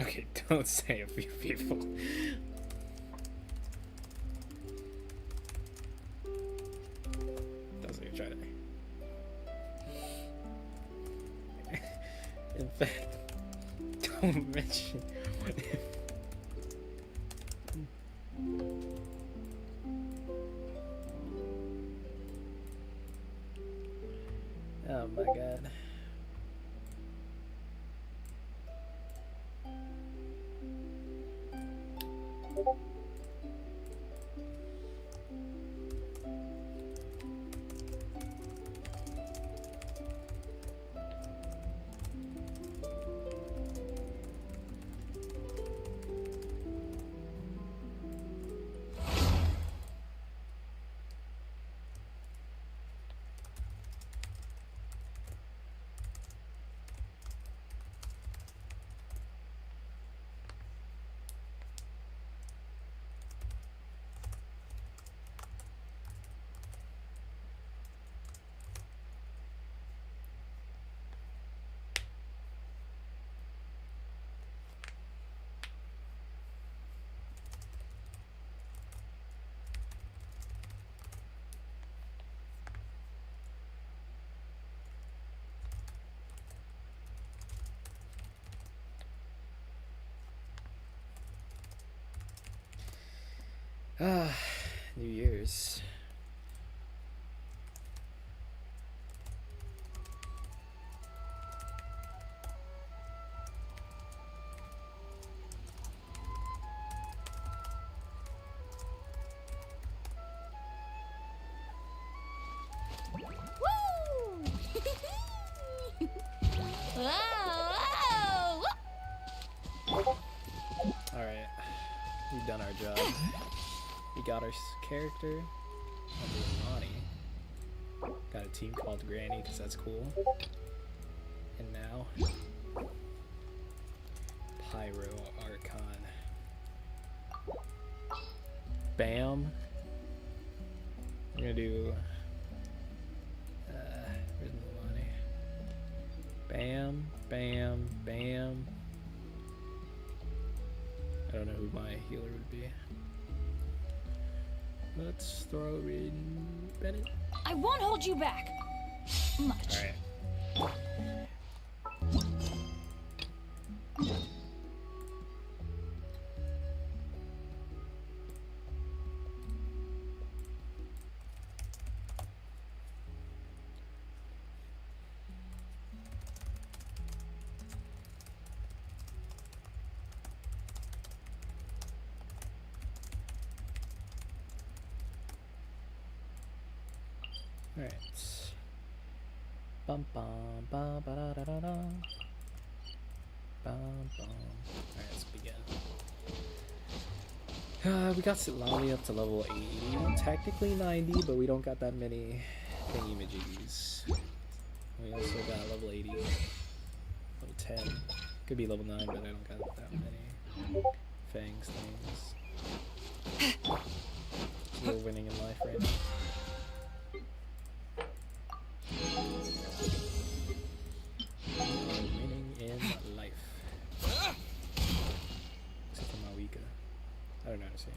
Okay, don't say a few people. Don't even try to. In fact, don't mention what if. Oh my god. Ah, New Year's. Alright, we've done our job. We got our character under Monty. Got a team called Granny because that's cool. And now, Pyro Archon. Bam. I'm gonna do. Where's Monty? Bam, bam, bam. I don't know who my healer would be. Let's throw in Bennett. I won't hold you back much. All right. Alright. Bum bum bum ba da da da da. Bum bum. Alright, let's begin. We got Lolly up to level 80. Technically 90, but we don't got that many thingy-majiggies. We also got level 80. Level 10. Could be level 9, but I don't got that many fangs things. So we're winning in life right now. Winning in life. Except for Mawika. I don't know how to say it.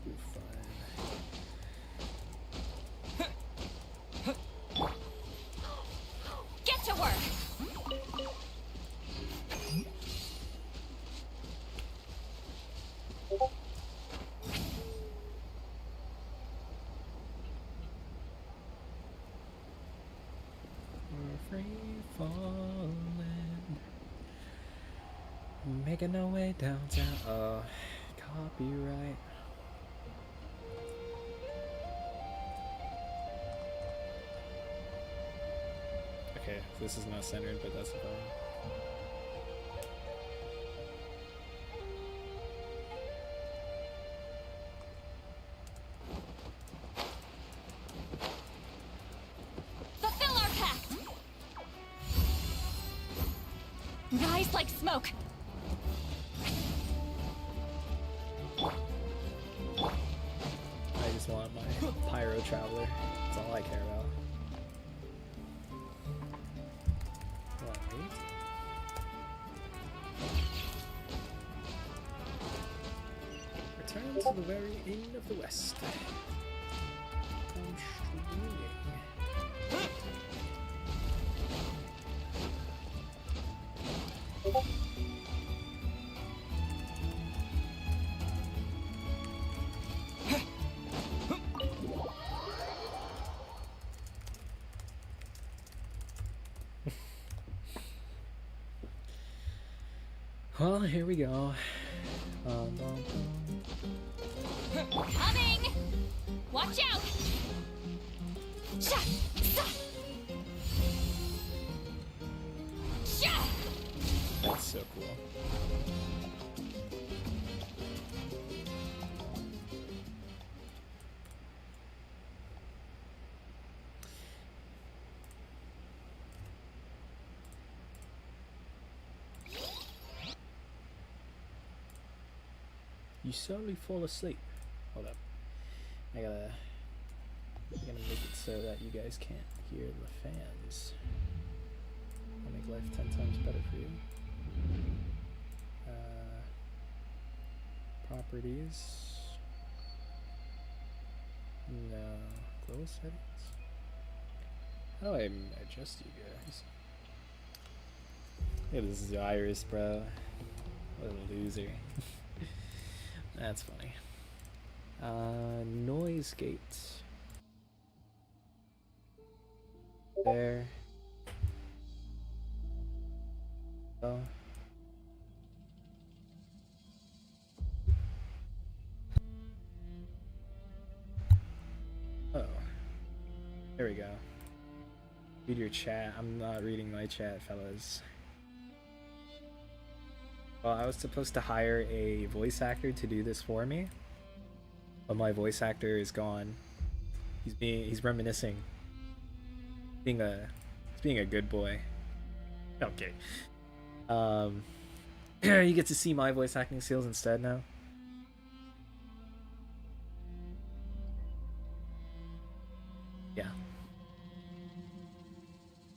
We're fine. Get to work! Free falling, making our way downtown. Copyright. Okay, this is not centered, but that's fine. Rise like smoke. I just want my Pyro Traveler. That's all I care about. to the very end of the west. I'm swinging. Well, here we go. Coming! Watch out! Sha! Sa! Sha! That's so cool. You slowly fall asleep. Hold up. I gotta make it so that you guys can't hear the fans. I'll make life 10 times better for you. Properties. No. Global settings. How do I adjust you guys? Look at this Iris, bro. What a loser. That's funny. Noise gate. There. Oh. Oh. There we go. Read your chat. I'm not reading my chat, fellas. Well, I was supposed to hire a voice actor to do this for me, but my voice actor is gone. He's reminiscing. He's being a good boy. Okay. You get to see my voice acting skills instead now. Yeah.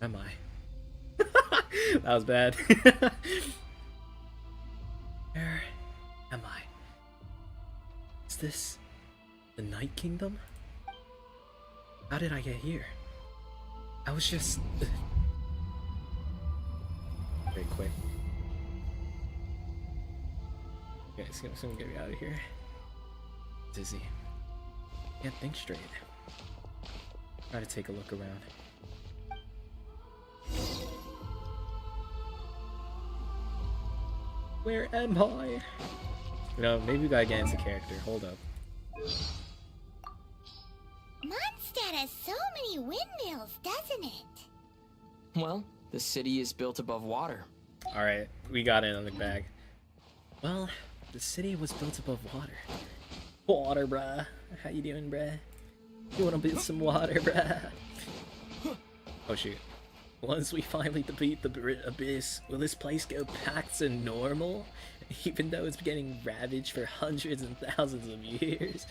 Am I? That was bad. Where am I? Is this the Night Kingdom? How did I get here? I was just... Very quick. Okay, it's gonna get me out of here. Dizzy. Can't think straight. Try to take a look around. Where am I? You know, maybe we gotta get into character. Hold up. Mondstadt has so many windmills, doesn't it? Well, the city is built above water. Alright, we got it on the bag. Well, the city was built above water. Water, bruh. How you doing, bruh? You wanna build some water, bruh? Oh shoot. Once we finally defeat the abyss, will this place go back to normal? Even though it's getting ravaged for hundreds and thousands of years?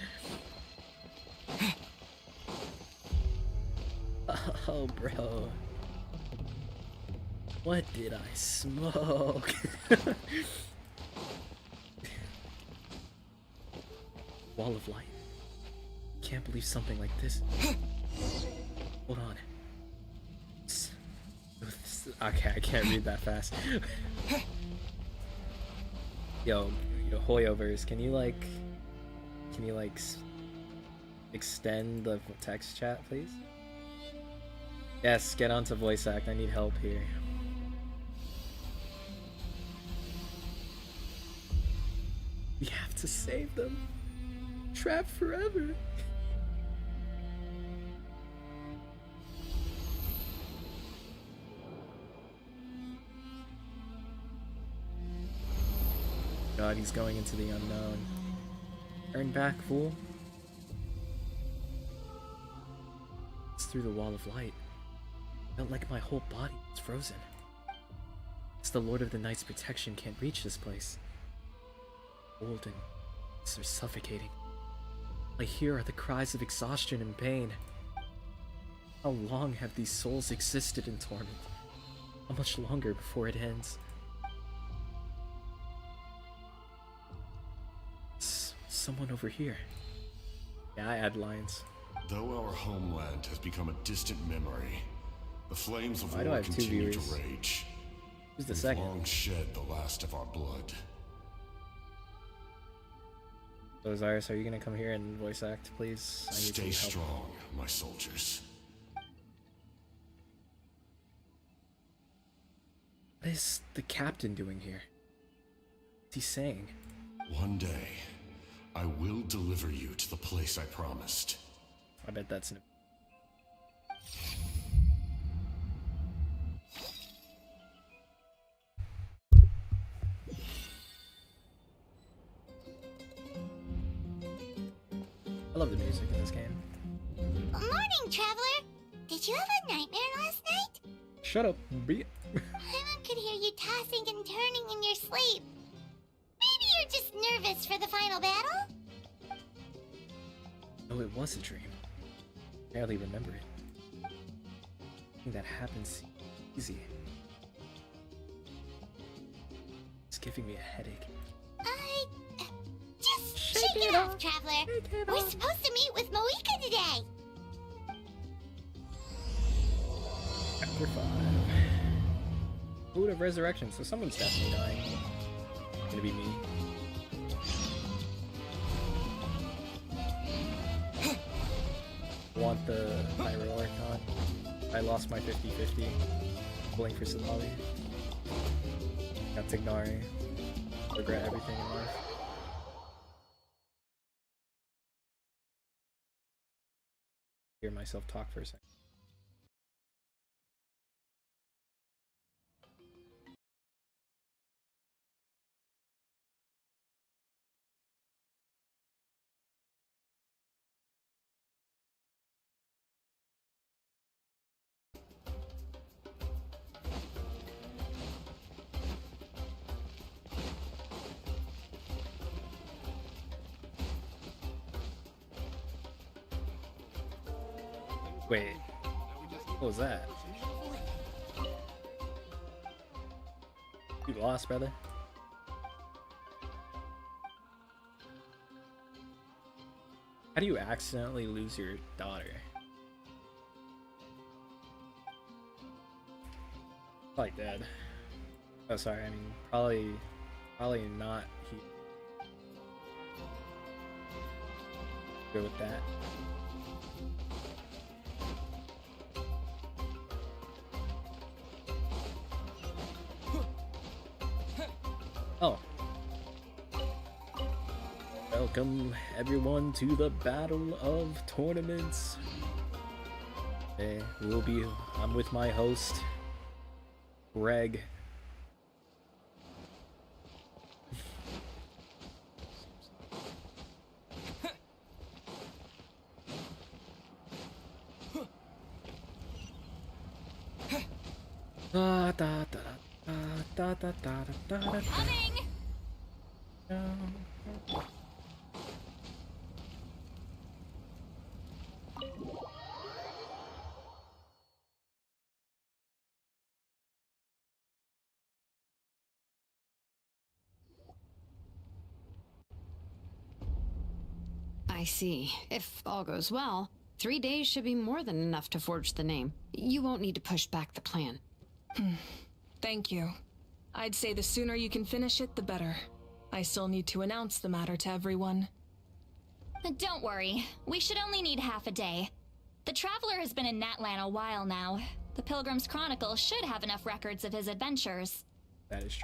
Oh, bro. What did I smoke? Wall of light. Can't believe something like this. Hold on. Okay, I can't read that fast. Yo, Hoyovers, can you extend the text chat, please? Yes, get onto voice act. I need help here. We have to save them. Trapped forever. God, he's going into the unknown. Turn back, fool. It's through the wall of light. Felt like my whole body was frozen. It's the Lord of the Night's protection can't reach this place. Cold and so suffocating. All I hear are the cries of exhaustion and pain. How long have these souls existed in torment? How much longer before it ends? someone over here. Yeah, I add lines. Though our homeland has become a distant memory, the flames of Why do I war have two continue to viewers? rage. Who's the We've second? long shed the last of our blood. So Zyrus, are you gonna come here and voice act, please? I need Stay some help. strong, my soldiers. What is the captain doing here? What's he saying? One day, I will deliver you to the place I promised. I bet that's an... I love the music in this game. Morning, traveler. Did you have a nightmare last night? Shut up, B. Paimon could hear you tossing and turning in your sleep. Maybe you're just nervous for the final battle? Oh, it was a dream. I barely remember it. Something that happens easy. It's giving me a headache. Just shake it off, traveler. We're supposed to meet with Moika today. Chapter 5. Food of Resurrection, so someone's definitely dying. It's gonna be me. Want the Pyro Archon. I lost my 50-50. Pulling for Silavi. Got Tignari. Regret everything in life. Hear myself talk for a second. Wait, what was that? You lost, brother. How do you accidentally lose your daughter? Probably dead. Oh, sorry. I mean, probably not. Go with that. Oh. Welcome everyone to the Battle of Tournaments. Okay, I'm with my host, Greg. Da da da da da da da da. Coming! I see. If all goes well, 3 days should be more than enough to forge the name. You won't need to push back the plan. Thank you. I'd say the sooner you can finish it, the better. I still need to announce the matter to everyone. Don't worry, we should only need half a day. The Traveler has been in Natlan a while now. The Pilgrim's Chronicle should have enough records of his adventures. That is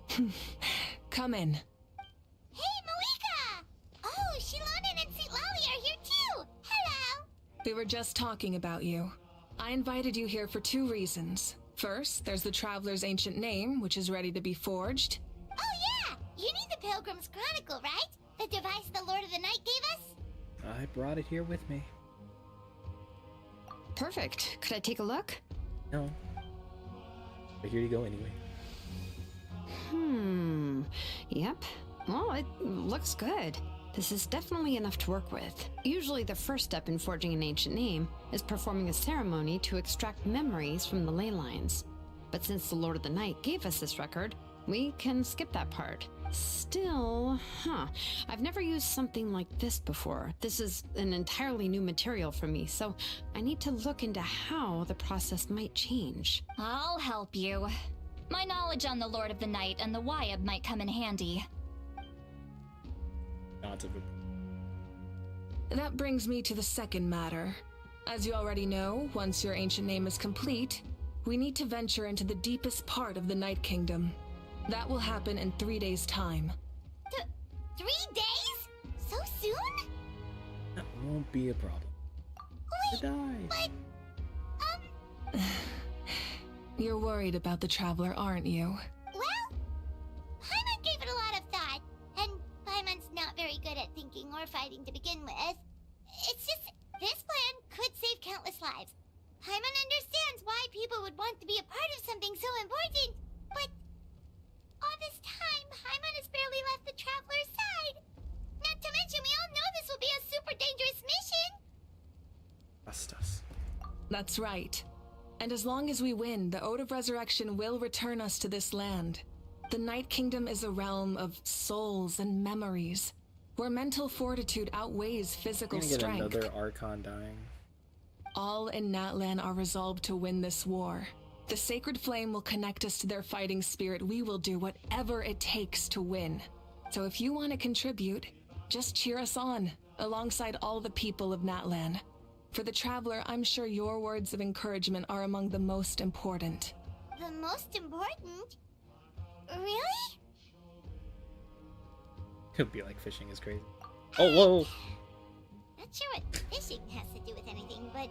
true. Come in. Hey, Moika! Oh, Shilonen and Sitlali are here too! Hello! We were just talking about you. I invited you here for 2 reasons. First, there's the Traveler's ancient name, which is ready to be forged. Oh yeah! You need the Pilgrim's Chronicle, right? The device the Lord of the Night gave us? I brought it here with me. Perfect. Could I take a look? No. But here you go anyway. Yep. Well, it looks good. This is definitely enough to work with. Usually the first step in forging an ancient name is performing a ceremony to extract memories from the ley lines. But since the Lord of the Night gave us this record, we can skip that part. Still, I've never used something like this before. This is an entirely new material for me, so I need to look into how the process might change. I'll help you. My knowledge on the Lord of the Night and the Wyab might come in handy. Not a good. That brings me to the second matter. As you already know, once your ancient name is complete, we need to venture into the deepest part of the Night Kingdom. That will happen in 3 days' time. 3 days? So soon? That won't be a problem. Wait, Die. but, You're worried about the Traveler, aren't you? well, Paimon gave it a lot of thought, and Paimon's not very good at thinking or fighting to begin with. It's just, this plan could save countless lives. Paimon understands why people would want to be a part of something so important, but all this time, Paimon has barely left the Traveler's side. Not to mention, we all know this will be a super dangerous mission. Trust us. That's right. And as long as we win, the Ode of Resurrection will return us to this land. The Night Kingdom is a realm of souls and memories, where mental fortitude outweighs physical We're gonna get strength. another Archon dying. All in Natlan are resolved to win this war. The sacred flame will connect us to their fighting spirit. We will do whatever it takes to win. So if you want to contribute, just cheer us on, alongside all the people of Natlan. For the Traveler, I'm sure your words of encouragement are among the most important. The most important? Really? Could be like fishing is crazy. Oh, whoa! Not sure what fishing has to do with anything, but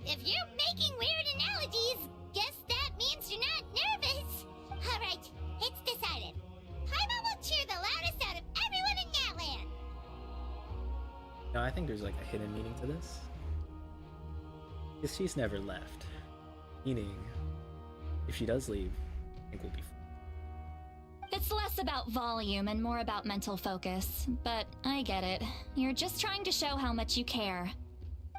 if you're making weird analogies, guess that means you're not nervous. All right, it's decided. Paimon will cheer the loudest out of everyone in Natlan. No, I think there's like a hidden meaning to this. Because she's never left. Meaning, if she does leave, I think we'll be It's less about volume and more about mental focus, but I get it. You're just trying to show how much you care.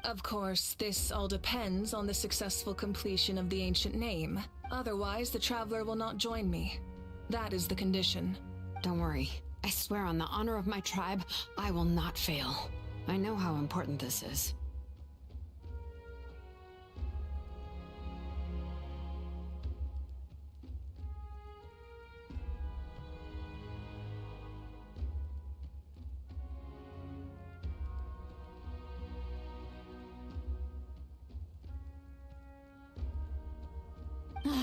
Of course, this all depends on the successful completion of the ancient name. Otherwise, the Traveler will not join me. That is the condition. Don't worry. I swear on the honor of my tribe, I will not fail. I know how important this is.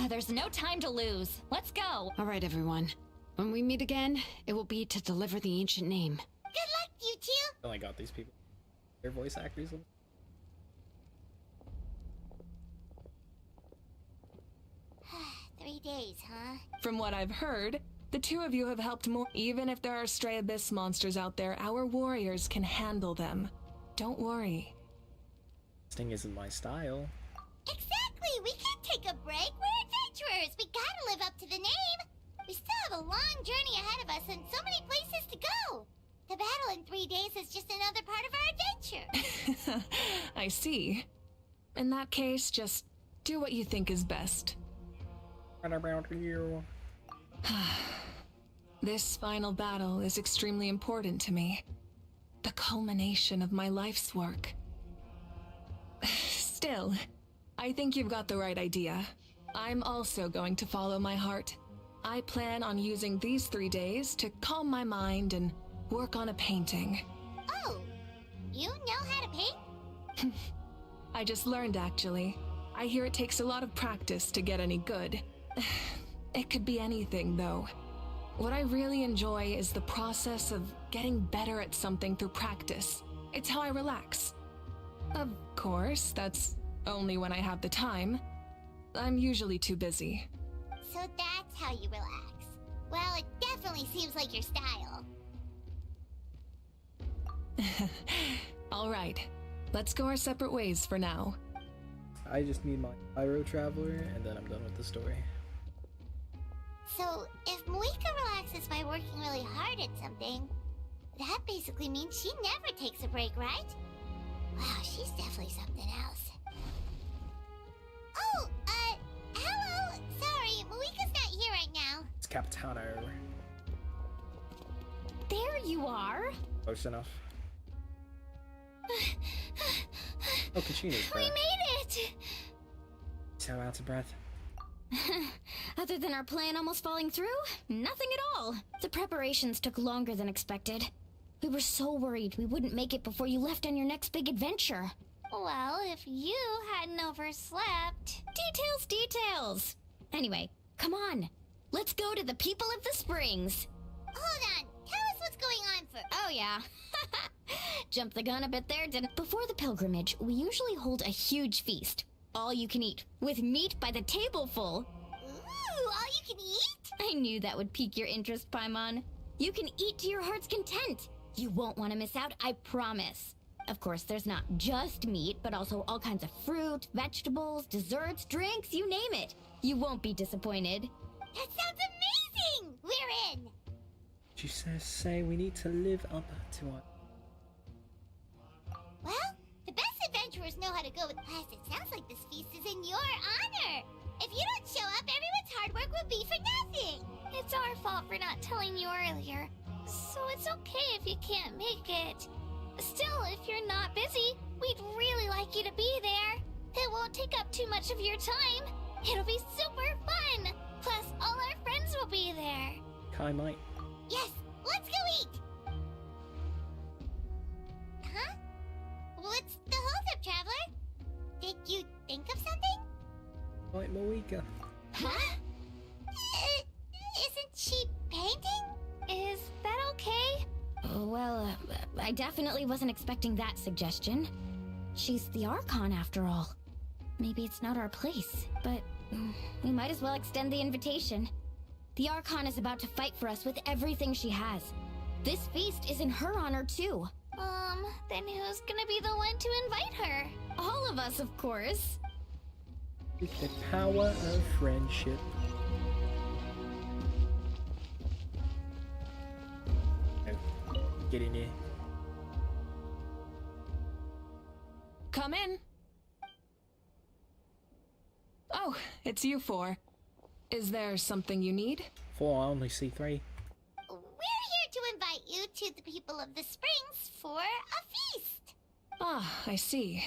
There's no time to lose. Let's go. All right, everyone. When we meet again, it will be to deliver the ancient name. Good luck, you two. I only got these people. Their voice actors. 3 days, huh? From what I've heard, the two of you have helped more. Even if there are stray abyss monsters out there, our warriors can handle them. Don't worry. Sting isn't my style. Exactly! We can't take a break. We're adventurers. We gotta live up to the name. We still have a long journey ahead of us and so many places to go. The battle in 3 days is just another part of our adventure. I see. In that case, just do what you think is best. Run around you. This final battle is extremely important to me. The culmination of my life's work. Still, I think you've got the right idea. I'm also going to follow my heart. I plan on using these 3 days to calm my mind and work on a painting. Oh, you know how to paint? I just learned, actually. I hear it takes a lot of practice to get any good. It could be anything, though. What I really enjoy is the process of getting better at something through practice. It's how I relax. Of course, that's only when I have the time. I'm usually too busy. So that's how you relax. Well, it definitely seems like your style. All right, let's go our separate ways for now. I just need my Pyro Traveler, and then I'm done with the story. So, if Moika relaxes by working really hard at something, that basically means she never takes a break, right? Wow, she's definitely something else. Oh, hello! Sorry, Moika's not here right now. It's Capitano. There you are. Close enough. Oh, Kachina's We breath. made it! So out of breath. Other than our plan almost falling through, nothing at all. The preparations took longer than expected. We were so worried we wouldn't make it before you left on your next big adventure. Well, if you hadn't overslept... Details! Anyway, come on. Let's go to the people of the springs. Hold on. Tell us what's going on first. Oh, yeah. Jumped the gun a bit there, didn't... Before the pilgrimage, we usually hold a huge feast. All you can eat, with meat by the tableful. Ooh, all you can eat? I knew that would pique your interest, Paimon. You can eat to your heart's content. You won't want to miss out, I promise. Of course, there's not just meat, but also all kinds of fruit, vegetables, desserts, drinks, you name it. You won't be disappointed. That sounds amazing! We're in! She says, say we need to live up to our... Well, the best adventurers know how to go with class. It sounds like this feast is in your honor. If you don't show up, everyone's hard work will be for nothing. It's our fault for not telling you earlier. So it's okay if you can't make it. Still, if you're not busy, we'd really like you to be there. It won't take up too much of your time. It'll be super fun. Plus, all our friends will be there. Kai might. Yes, let's go eat! Huh? What's the holdup, Traveler? Did you think of something? Like Moika. Huh? Isn't she painting? Is that okay? Well, I definitely wasn't expecting that suggestion. She's the Archon, after all. Maybe it's not our place, but we might as well extend the invitation. The Archon is about to fight for us with everything she has. This feast is in her honor, too. Then who's gonna be the one to invite her? All of us, of course. With the power of friendship. Oh, get in here. Come in. Oh, it's you four. Is there something you need? 4, I only see 3. We're here to invite you to the people of the Springs for a feast. Ah, I see.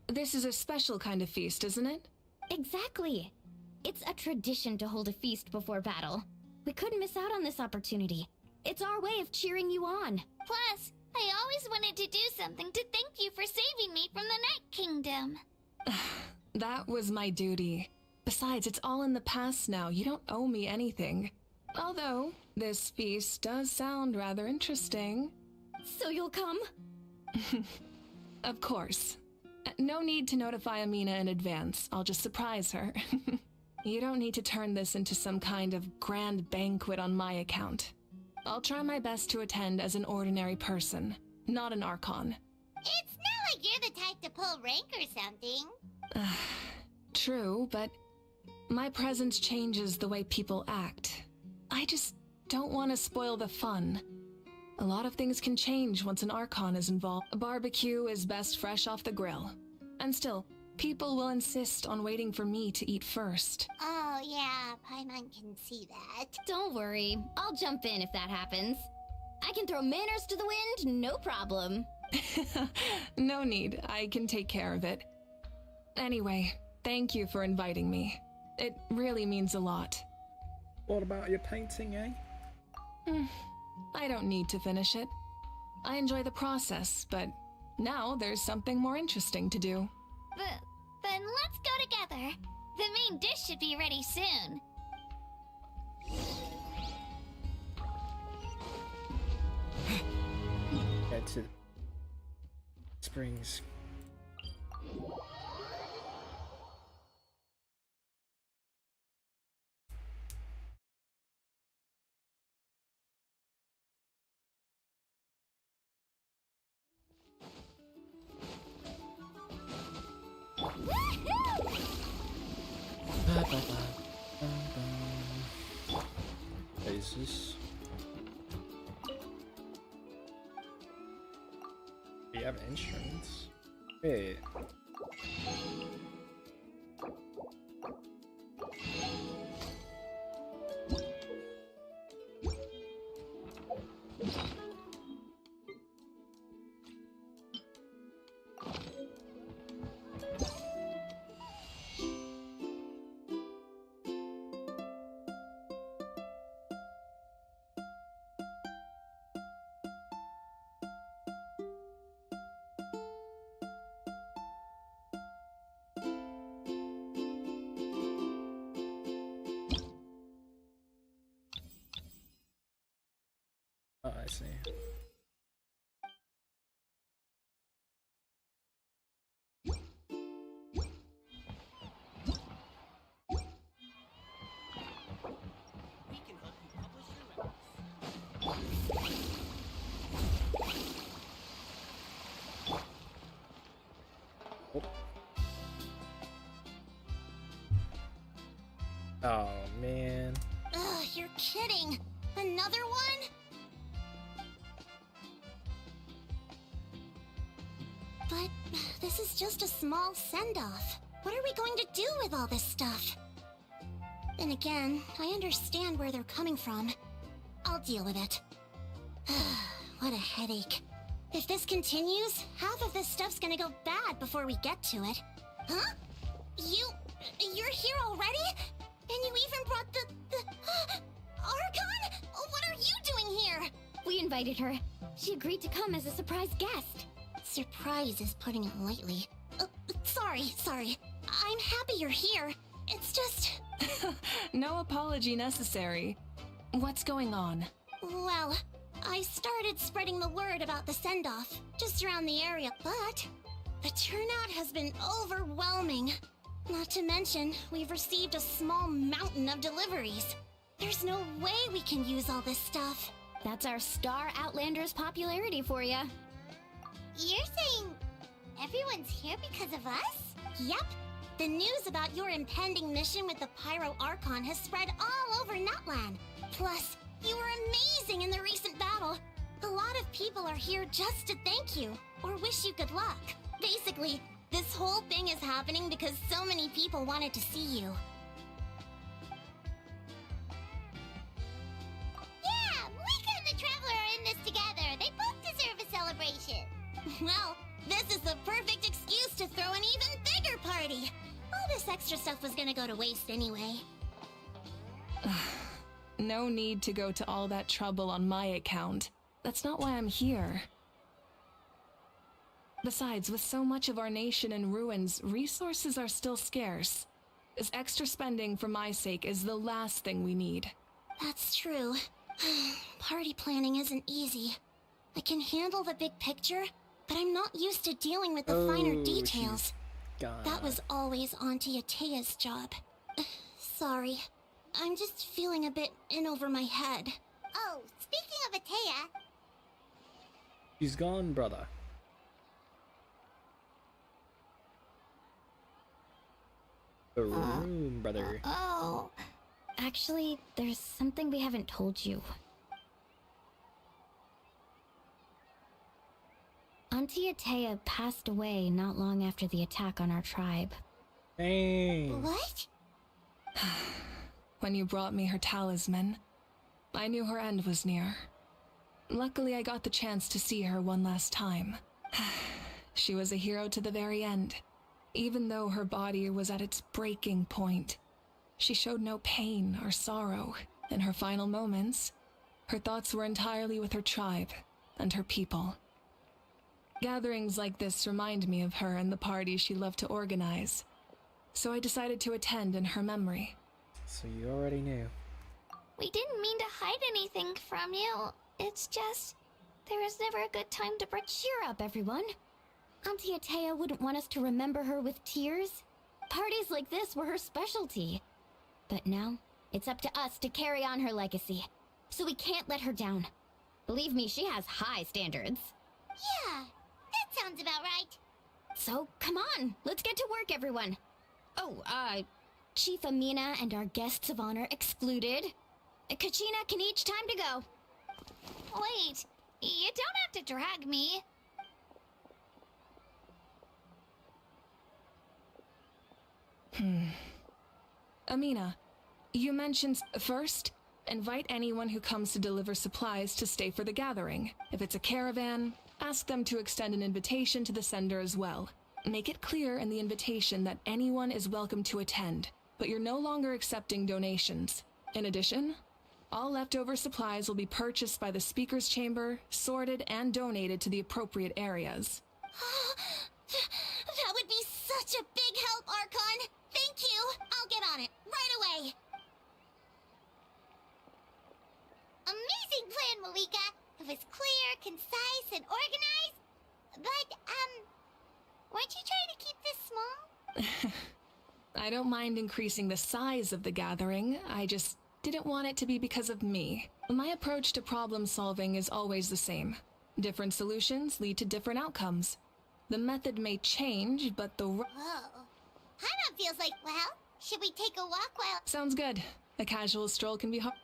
This is a special kind of feast, isn't it? Exactly. It's a tradition to hold a feast before battle. We couldn't miss out on this opportunity. It's our way of cheering you on. Plus, I always wanted to do something to thank you for saving me from the Night Kingdom. That was my duty. Besides, it's all in the past now. You don't owe me anything. Although, this feast does sound rather interesting. So you'll come? Of course. No need to notify Amina in advance. I'll just surprise her. You don't need to turn this into some kind of grand banquet on my account. I'll try my best to attend as an ordinary person, not an Archon. It's not like you're the type to pull rank or something. True, but my presence changes the way people act. I just don't want to spoil the fun. A lot of things can change once an Archon is involved. A barbecue is best fresh off the grill. And still, people will insist on waiting for me to eat first. Oh yeah, Paimon can see that. Don't worry. I'll jump in if that happens. I can throw manners to the wind, no problem. No need, I can take care of it. Anyway, thank you for inviting me. It really means a lot. What about your painting, eh? I don't need to finish it. I enjoy the process, but now there's something more interesting to do. Then let's go together. The main dish should be ready soon. Head to Springs. Places. We have insurance. Wait. Oh, I see. Oh man. Ugh, you're kidding. Another one? But this is just a small send-off. What are we going to do with all this stuff? Then again, I understand where they're coming from. I'll deal with it. What a headache. If this continues, half of this stuff's gonna go bad before we get to it. Huh? You're here already? And you even brought the Archon? What are you doing here? We invited her. She agreed to come as a surprise guest. Surprise is putting it lightly. Sorry. I'm happy you're here. It's just... No apology necessary. What's going on? Well, I started spreading the word about the send-off, just around the area, but the turnout has been overwhelming. Not to mention, we've received a small mountain of deliveries. There's no way we can use all this stuff. That's our Star Outlander's popularity for ya. You're saying everyone's here because of us? Yep. The news about your impending mission with the Pyro Archon has spread all over Nutland. Plus, you were amazing in the recent battle. A lot of people are here just to thank you, or wish you good luck. Basically, this whole thing is happening because so many people wanted to see you. Yeah, Mika and the Traveler are in this together. They both deserve a celebration. Well, this is the perfect excuse to throw an even bigger party. All this extra stuff was gonna go to waste anyway. No need to go to all that trouble on my account. That's not why I'm here. Besides, with so much of our nation in ruins, resources are still scarce. This extra spending for my sake is the last thing we need. That's true. Party planning isn't easy. I can handle the big picture, but I'm not used to dealing with the finer details. Gone. That was always Auntie Atea's job. Sorry. I'm just feeling a bit in over my head. Oh, speaking of Atea... She's gone, brother. The room, brother. Oh... Actually, there's something we haven't told you. Auntie Atea passed away not long after the attack on our tribe. Dang. What? When you brought me her talisman, I knew her end was near. Luckily, I got the chance to see her one last time. She was a hero to the very end. Even though her body was at its breaking point, she showed no pain or sorrow. In her final moments, her thoughts were entirely with her tribe and her people. Gatherings like this remind me of her and the parties she loved to organize, so I decided to attend in her memory. So you already knew. We didn't mean to hide anything from you. It's just, there is never a good time to cheer up, everyone. Auntie Atea wouldn't want us to remember her with tears. Parties like this were her specialty. But now, it's up to us to carry on her legacy. So we can't let her down. Believe me, she has high standards. Yeah, that sounds about right. So, come on, let's get to work, everyone. Oh, Chief Amina and our guests of honor excluded. Kachina can each time to go. Wait, you don't have to drag me. Amina, you mentioned first, Invite anyone who comes to deliver supplies to stay for the gathering. If it's a caravan, ask them to extend an invitation to the sender as well. Make it clear in the invitation that anyone is welcome to attend, but you're no longer accepting donations. In addition, all leftover supplies will be purchased by the speaker's chamber, sorted, and donated to the appropriate areas. That would be such a big help, Archon! Thank you! I'll get on it, right away! Amazing plan, Malika! It was clear, concise, and organized. But, weren't you trying to keep this small? I don't mind increasing the size of the gathering, I just didn't want it to be because of me. My approach to problem solving is always the same. Different solutions lead to different outcomes. The method may change, but the Whoa. Paimon feels like, well, should we take a walk while... Sounds good. A casual stroll can be hard.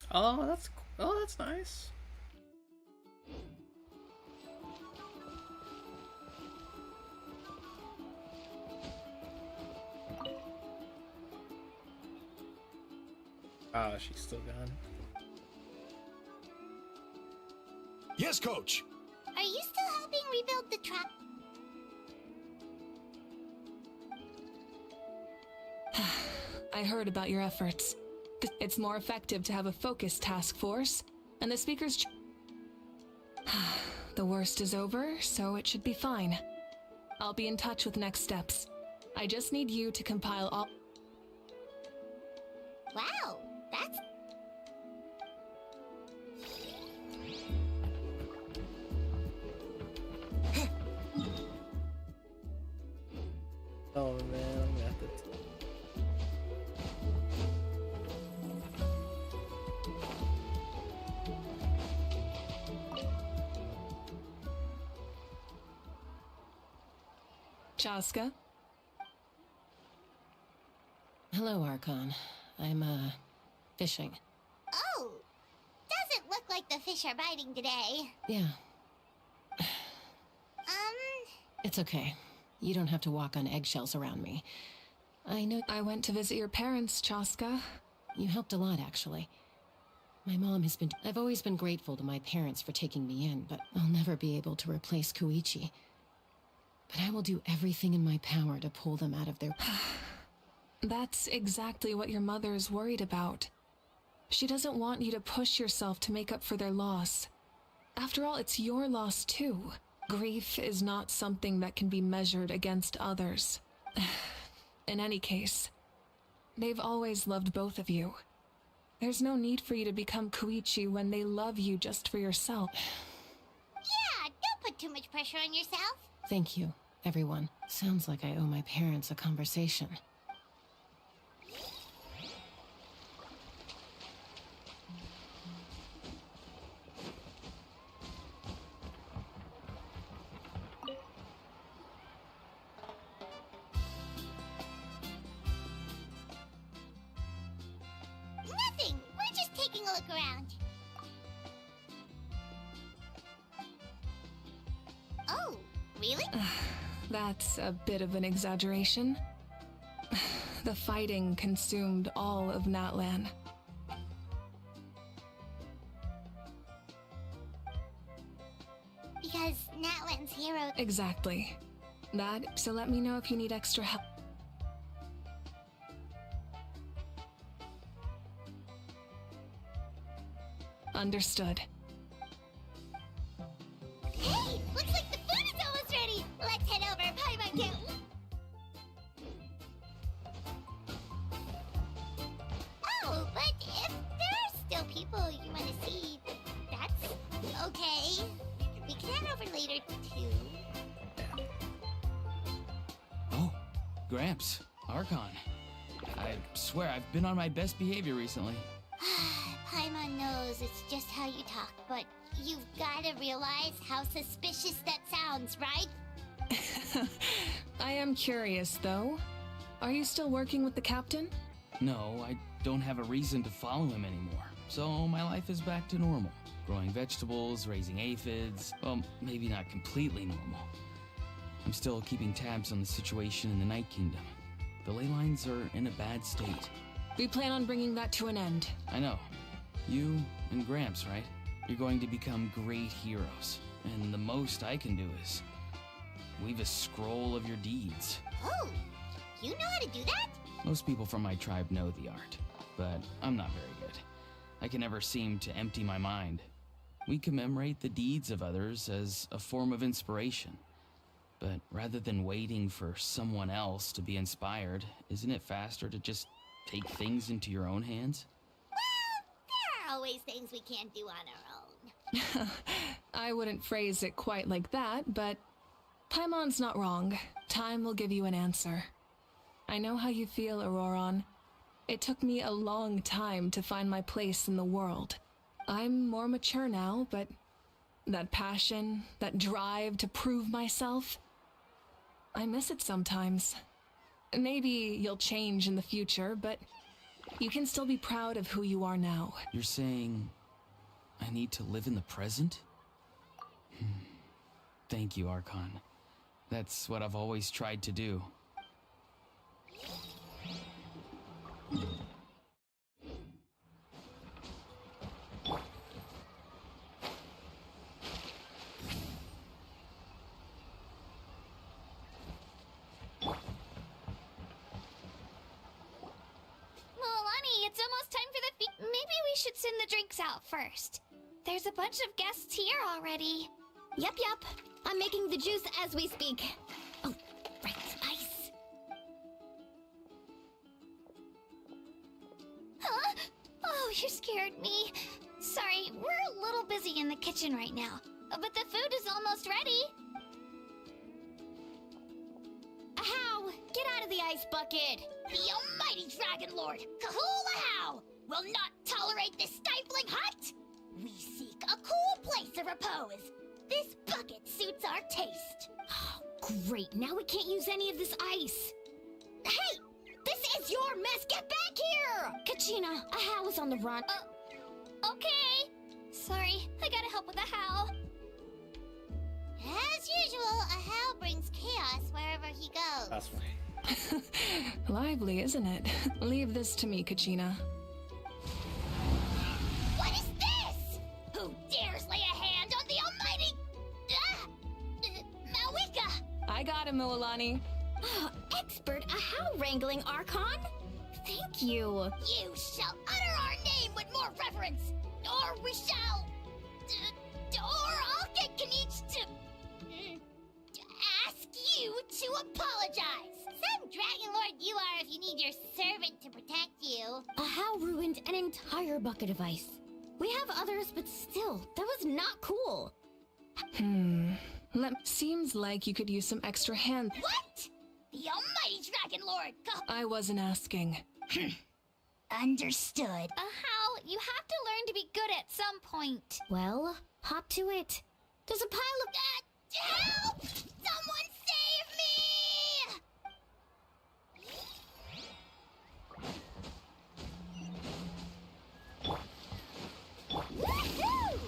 Oh, that's nice. Ah, she's still gone. Yes, Coach. Are you still helping rebuild the trap? I heard about your efforts. It's more effective to have a focused task force, and the speaker's... The worst is over, so it should be fine. I'll be in touch with next steps. I just need you to compile all... Wow, that's... Oh man, I'm gonna have to. Chaska? Hello, Archon. I'm, fishing. Oh! Doesn't look like the fish are biting today. Yeah, it's okay. You don't have to walk on eggshells around me. I know I went to visit your parents, Chaska. you helped a lot, actually. My mom has been... I've always been grateful to my parents for taking me in, but I'll never be able to replace Koichi. But I will do everything in my power to pull them out of their... That's exactly what your mother is worried about. She doesn't want you to push yourself to make up for their loss. After all, it's your loss too. Grief is not something that can be measured against others. In any case, they've always loved both of you. There's no need for you to become Koichi when they love you just for yourself. Yeah, don't put too much pressure on yourself. Thank you, everyone. Sounds like I owe my parents a conversation. Nothing. We're just taking a look around. Oh, really? That's a bit of an exaggeration. The fighting consumed all of Natlan. Because Natlan's hero... Exactly. So let me know if you need extra help. Understood. Hey, looks like the food is almost ready. Let's head over. Paimon can't... Oh, but if there are still people you want to see, that's okay. We can head over later, too. Oh, Gramps, Archon. I swear I've been on my best behavior recently. Paimon knows it's just how you talk, but you've got to realize how suspicious that sounds, right? I am curious, though. Are you still working with the captain? No, I don't have a reason to follow him anymore. So my life is back to normal. Growing vegetables, raising aphids. Well, maybe not completely normal. I'm still keeping tabs on the situation in the Night Kingdom. The ley lines are in a bad state. We plan on bringing that to an end. I know. You and Gramps, right? You're going to become great heroes. And the most I can do is weave a scroll of your deeds. Oh, you know how to do that? Most people from my tribe know the art, but I'm not very good. I can never seem to empty my mind. We commemorate the deeds of others as a form of inspiration. But rather than waiting for someone else to be inspired, isn't it faster to just take things into your own hands? Well, there are always things we can't do on our own. I wouldn't phrase it quite like that, but Paimon's not wrong. Time will give you an answer. I know how you feel, Auroron. It took me a long time to find my place in the world. I'm more mature now, but that passion, that drive to prove myself, I miss it sometimes. Maybe you'll change in the future, but you can still be proud of who you are now. You're saying I need to live in the present? Thank you, Archon. That's what I've always tried to do. It's almost time for the maybe we should send the drinks out first. There's a bunch of guests here already. Yep. I'm making the juice as we speak. Oh, right, ice. Huh? Oh, you scared me. Sorry, we're a little busy in the kitchen right now. But the food is almost ready. Ahow! Get out of the ice bucket! The almighty Dragon Lord, Kahul-Ahow, will not tolerate this stifling hut! We seek a cool place of repose. This bucket suits our taste. Oh, great. Now we can't use any of this ice. Hey! This is your mess! Get back here! Kachina, Ahow is on the run. Okay. Sorry, I gotta help with Ahow. As usual, Ahow brings chaos wherever he goes. That's fine. Lively, isn't it? Leave this to me, Kachina. What is this? Who dares lay a hand on the almighty... Mawika? I got him, Moalani. Expert Ahow wrangling, Archon. Thank you. You shall utter our name with more reverence, or we shall... or I'll get Kanich to ask you to apologize. Some Dragon Lord you are if you need your servant to protect you. Ahow ruined an entire bucket of ice. We have others, but still, that was not cool. Seems like you could use some extra hand. What? The almighty Dragon Lord. I wasn't asking. Understood. Ahow, you have to learn to be good at some point. Well, hop to it. There's a pile of... Help! Someone save me! Woohoo!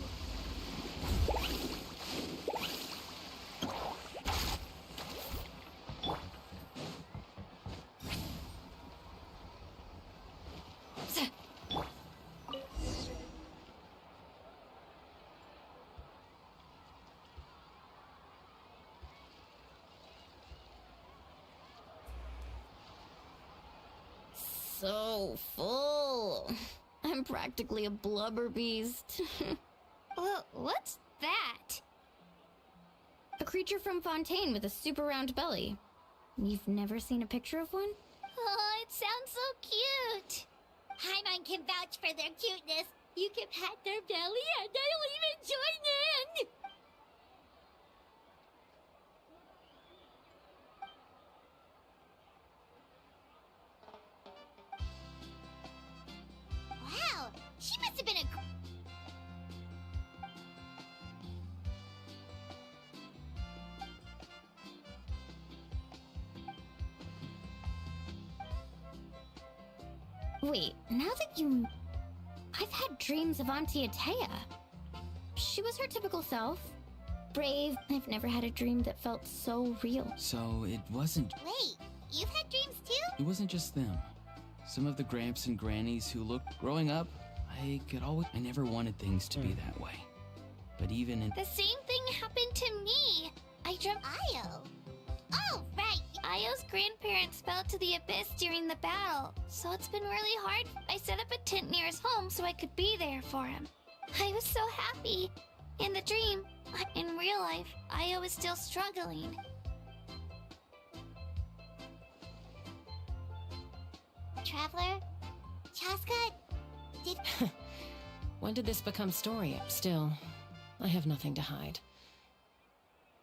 So full. I'm practically a blubber beast. What's that? A creature from Fontaine with a super round belly. You've never seen a picture of one? Oh, it sounds so cute. Paimon can vouch for their cuteness. You can pat their belly and I'll even join in. Wow, she must have been a... Wait, now that you... I've had dreams of Auntie Atea. She was her typical self. brave. I've never had a dream that felt so real. So it wasn't. Wait, you've had dreams too? It wasn't just them. Some of the gramps and grannies who looked. Growing up, I never wanted things to be that way. But even in. The same thing happened to me. I dreamt Io. Oh, right. Io's grandparents fell to the abyss during the battle, so it's been really hard. I set up a tent near his home so I could be there for him. I was so happy. In the dream, in real life, Io is still struggling. Traveler? Chaska? Did... When did this become story? Still, I have nothing to hide.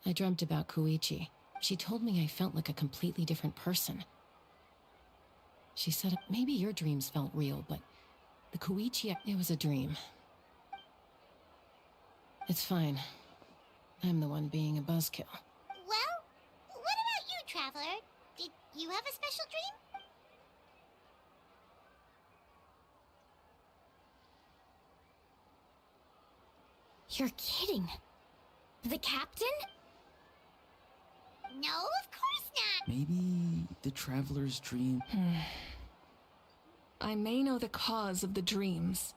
I dreamt about Koichi. She told me I felt like a completely different person. She said maybe your dreams felt real, but the Koichi, it was a dream. It's fine. I'm the one being a buzzkill. Well, what about you, Traveler? Did you have a special dream? You're kidding. The captain? No, of course not. Maybe the traveler's dream. I may know the cause of the dreams.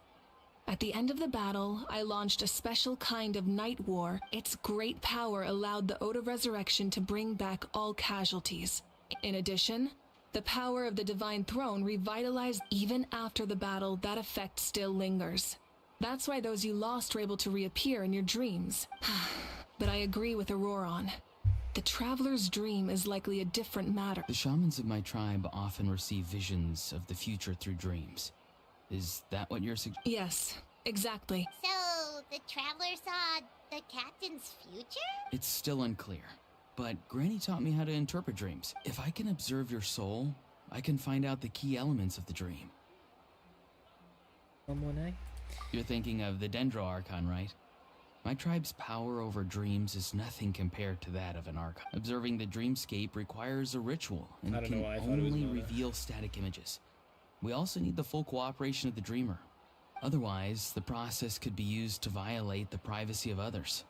At the end of the battle, I launched a special kind of night war. Its great power allowed the Ode of Resurrection to bring back all casualties. In addition, the power of the Divine Throne revitalized even after the battle. That effect still lingers. That's why those you lost were able to reappear in your dreams. But I agree with Auroron. The Traveler's dream is likely a different matter. The shamans of my tribe often receive visions of the future through dreams. Is that what you're suggesting? Yes, exactly. So, the Traveler saw the captain's future? It's still unclear, but Granny taught me how to interpret dreams. If I can observe your soul, I can find out the key elements of the dream. You're thinking of the Dendro Archon, right? My tribe's power over dreams is nothing compared to that of an Archon. Observing the dreamscape requires a ritual and I don't know can why I thought it was only Mona. reveal static images. We also need the full cooperation of the dreamer. Otherwise, the process could be used to violate the privacy of others.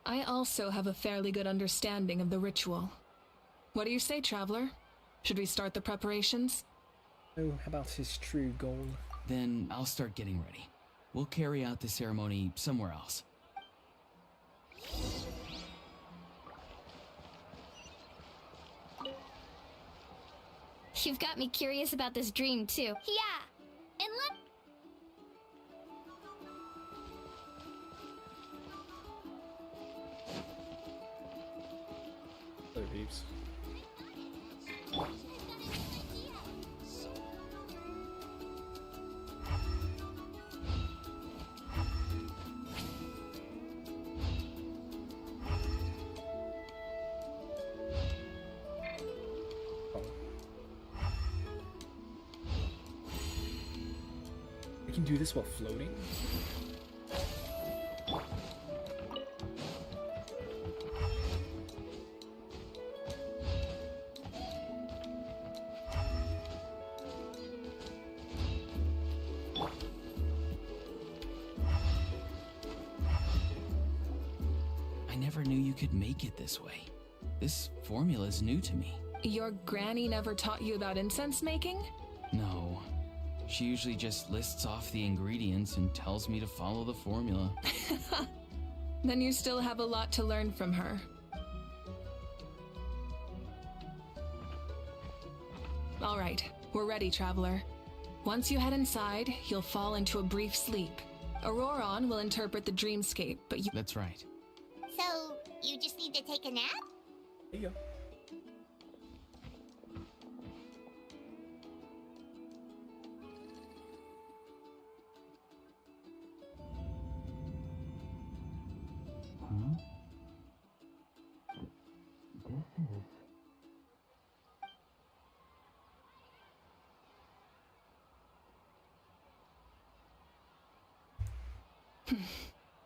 I also have a fairly good understanding of the ritual. What do you say, Traveler? Should we start the preparations? Oh, how about his true goal? Then I'll start getting ready. We'll carry out the ceremony somewhere else. You've got me curious about this dream, too. Yeah, and let... Other peeps. We can do this while floating? I never knew you could make it this way. This formula is new to me. Your granny never taught you about incense making? No. She usually just lists off the ingredients and tells me to follow the formula. Then you still have a lot to learn from her. All right, we're ready, Traveler. Once you head inside, you'll fall into a brief sleep. Auroron will interpret the dreamscape, but you... That's right. So, you just need to take a nap? There you go.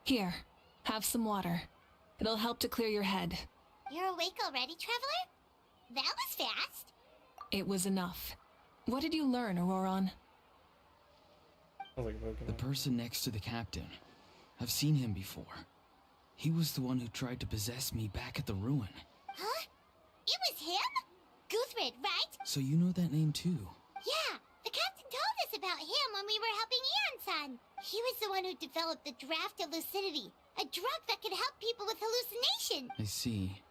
Here, have some water. It'll help to clear your head. You're awake already, Traveler? That was fast. It was enough. What did you learn, Auroron? Sounds like a Pokemon. The person next to the captain. I've seen him before. He was the one who tried to possess me back at the ruin. Huh? It was him? Guthrid, right? So you know that name too? Yeah, the captain told us about him when we were helping Eon-san. He was the one who developed the Draft of Lucidity, a drug that could help people with hallucination. I see.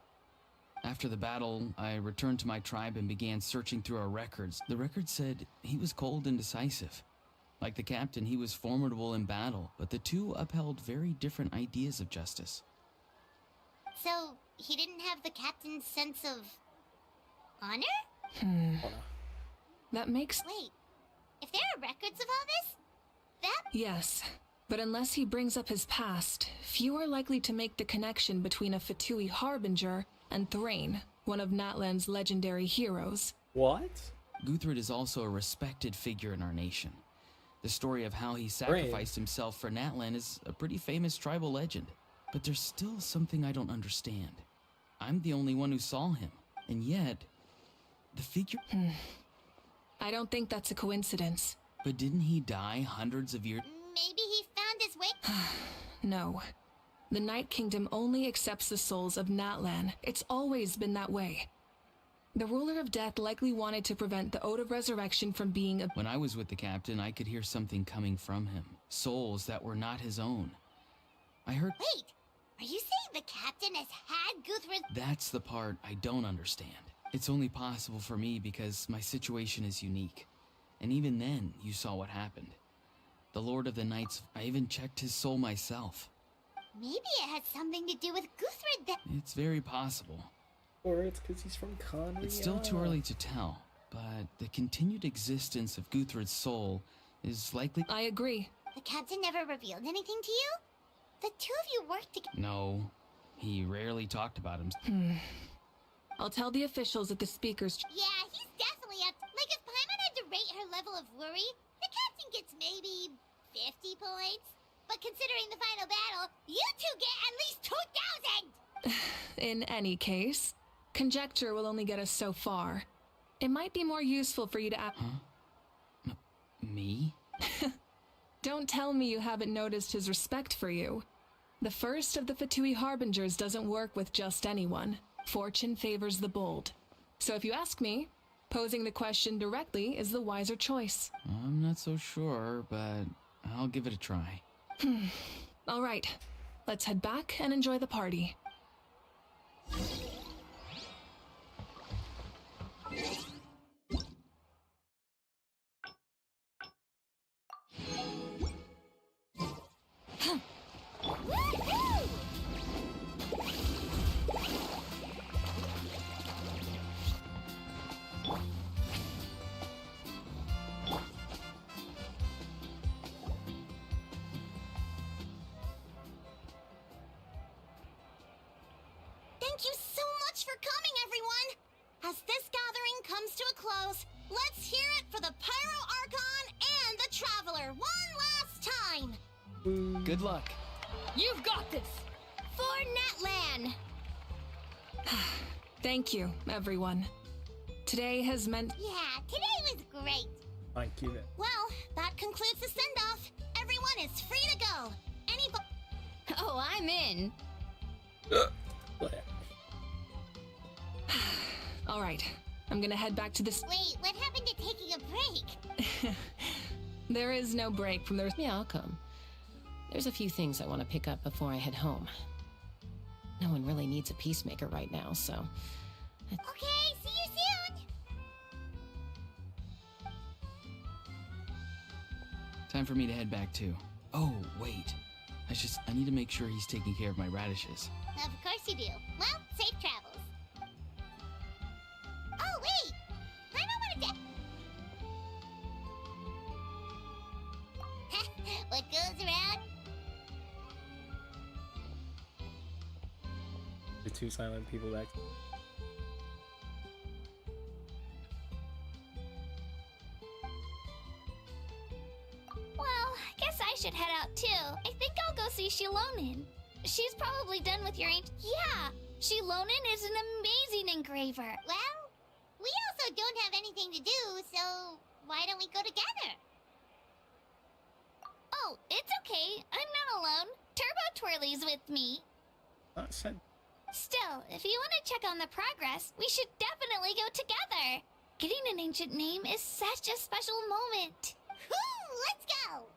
After the battle, I returned to my tribe and began searching through our records. The record said he was cold and decisive. Like the captain, he was formidable in battle, but the two upheld very different ideas of justice. So, he didn't have the captain's sense of honor? That makes... Wait, if there are records of all this, that... Yes, but unless he brings up his past, few are likely to make the connection between a Fatui Harbinger and Thrain, one of Natlan's legendary heroes. What? Guthrid is also a respected figure in our nation. The story of how he sacrificed himself for Natlan is a pretty famous tribal legend. But there's still something I don't understand. I'm the only one who saw him, and yet, the figure... I don't think that's a coincidence. But didn't he die hundreds of years... Maybe he found his way... No. The Night Kingdom only accepts the souls of Natlan. It's always been that way. The Ruler of Death likely wanted to prevent the Ode of Resurrection from being a... When I was with the captain, I could hear something coming from him. Souls that were not his own. I heard... Wait, are you saying the captain has had Guthrid... That's the part I don't understand. It's only possible for me because my situation is unique. And even then, you saw what happened. The Lord of the Knights, I even checked his soul myself. Maybe it has something to do with Guthrid that... It's very possible. Or it's because he's from Conria. It's still too early to tell, but the continued existence of Guthrid's soul is likely... I agree. The captain never revealed anything to you? The two of you worked together. No, he rarely talked about him. I'll tell the officials at the speakers... Yeah, he's definitely up... Like, if Paimon had to rate her level of worry, the captain gets maybe 50 points. But considering the final battle, you two get at least 2,000! In any case, conjecture will only get us so far. It might be more useful for you to... Huh? Me? Don't tell me you haven't noticed his respect for you. The first of the Fatui Harbingers doesn't work with just anyone. Fortune favors the bold. So if you ask me, posing the question directly is the wiser choice. I'm not so sure, but I'll give it a try. All right, let's head back and enjoy the party. Thank you so much for coming, everyone! As this gathering comes to a close, let's hear it for the Pyro Archon and the Traveler one last time! Good luck. You've got this! For Natlan! Thank you, everyone. Today has meant... Yeah, today was great! Fine, keep it. Well, that concludes the send-off. Everyone is free to go. Oh, I'm in. All right, I'm gonna head back to this... Wait, what happened to taking a break? There is no break from the... Yeah, I'll come. There's a few things I want to pick up before I head home. No one really needs a peacemaker right now, so... Okay, see you soon! Time for me to head back too. Oh, wait. I need to make sure he's taking care of my radishes. Of course you do. Well, safe travels. Oh, wait! I don't want to... What goes around? The two silent people back. Well, guess I should head out too. I think I'll go see Shilonin. She's probably done with your Yeah, Shilonin is an amazing engraver. Well, we also don't have anything to do, so why don't we go together? Oh, it's okay. I'm not alone. Turbo Twirly's with me. Still, if you want to check on the progress, we should definitely go together. Getting an ancient name is such a special moment. Woo! Let's go!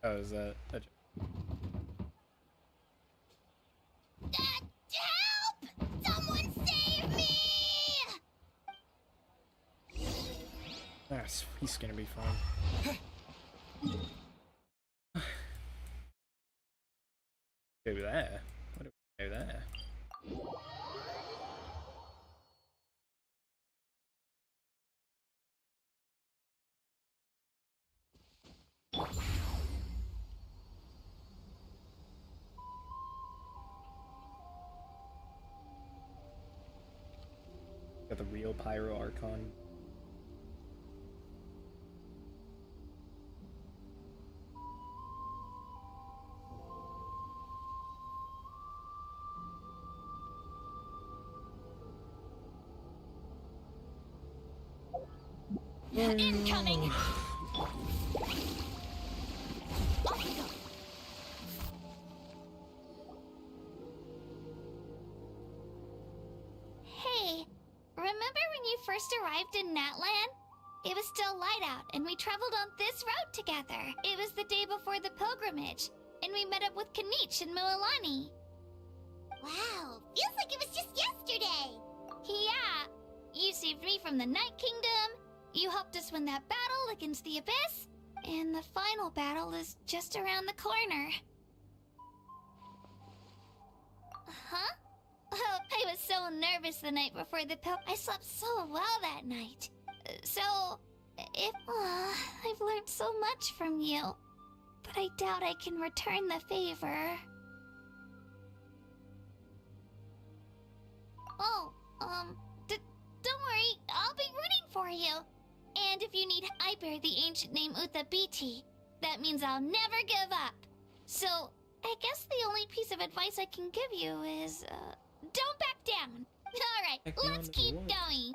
Oh, is that a... Help! Someone save me! He's gonna be fine. Go there. What do we go there? Got the real Pyro Archon. Incoming! Hey, remember when you first arrived in Natlan? It was still light out, and we traveled on this road together. It was the day before the pilgrimage, and we met up with Kanich and Moalani. Wow, feels like it was just yesterday. Yeah, you saved me from the Night Kingdom. You helped us win that battle against the Abyss, and the final battle is just around the corner. Huh? Oh, I was so nervous the night before the pill. I slept so well that night. I've learned so much from you, but I doubt I can return the favor. Oh, don't worry, I'll be rooting for you. And if you need, I bear the ancient name Uthabiti. That means I'll never give up. So, I guess the only piece of advice I can give you is, don't back down. Alright, let's keep going.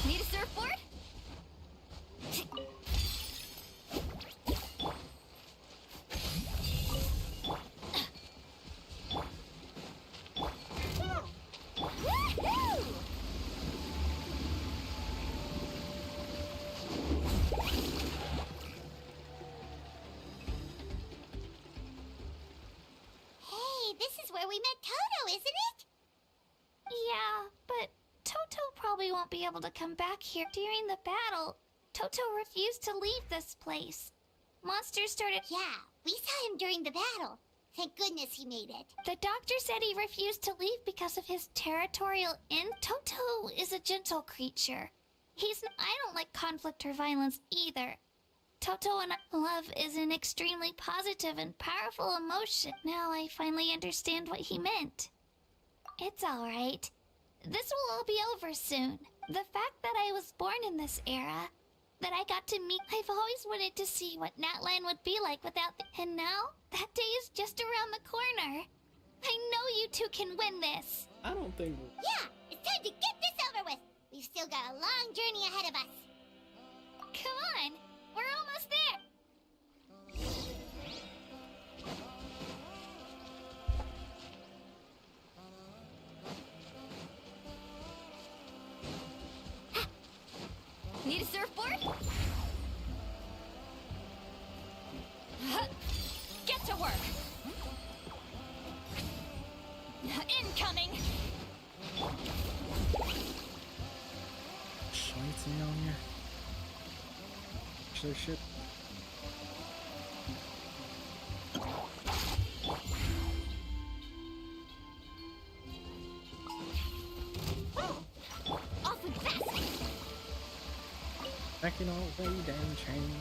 Need a surfboard? Woohoo! Hey, this is where we met Toto, isn't it? Yeah, but Toto probably won't be able to come back here during the battle. Toto refused to leave this place. Monsters started... Yeah, we saw him during the battle. Thank goodness he made it. The doctor said he refused to leave because of his territorial Toto is a gentle creature. I don't like conflict or violence either. Toto and love is an extremely positive and powerful emotion. Now I finally understand what he meant. It's alright. This will all be over soon. The fact that I was born in this era, that I got to meet, I've always wanted to see what Natlan would be like without and now, that day is just around the corner. I know you two can win this. I don't think... Yeah, it's time to get this over with. We've still got a long journey ahead of us. Come on, we're almost there. Need a surfboard? Get to work! Incoming! Schweitz down here. Their ship. Off we go! Backing all the way down the train.